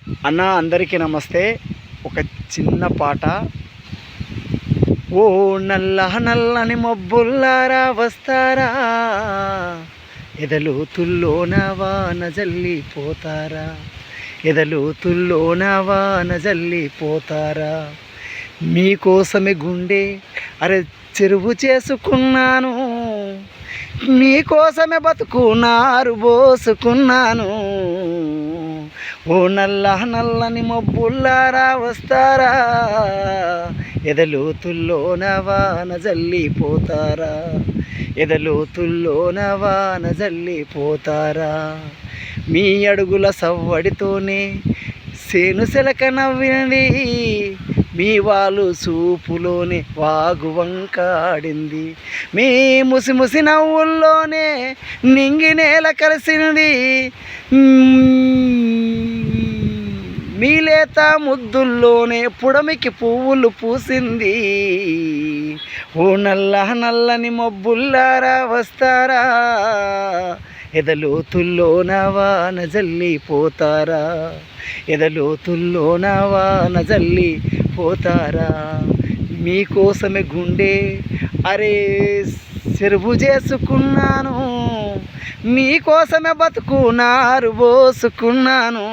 అన్న అందరికీ నమస్తే. ఒక చిన్న పాట. ఓ నల్ల నల్లని మబ్బుల్లారా వస్తారా, ఎదలోతుల్లోన వాన జల్లిపోతారా, ఎదలోతుల్లోన వాన జల్లిపోతారా. మీకోసమే గుండె అరే చెరువు చేసుకున్నాను, మీకోసమే బతుకున్నారు పోసుకున్నాను. ఓ నల్ల నల్లని మబ్బుల్లారా వస్తారా, ఎదలోతుల్లోన వాన జల్లిపోతారా, ఎదలోతుల్లోన వాన జల్లిపోతారా. మీ అడుగుల సవ్వడితోనే సేను సెలక నవ్వింది, మీ వాళ్ళు చూపులోనే వాగు వంకాడింది, మీ ముసి నవ్వుల్లోనే నింగి నేల కలిసింది, మీ లేత ముద్దుల్లోనే పుడమికి పువ్వులు పూసింది. ఓ నల్ల నల్లని మబ్బుల్లారా వస్తారా, ఎదలోతుల్లోన వాన జల్లిపోతారా, ఎదలోతుల్లోన వాన జల్లిపోతారా. మీకోసమే గుండె అరే చెరువు చేసుకున్నాను, మీకోసమే బతుకున్నారు పోసుకున్నాను.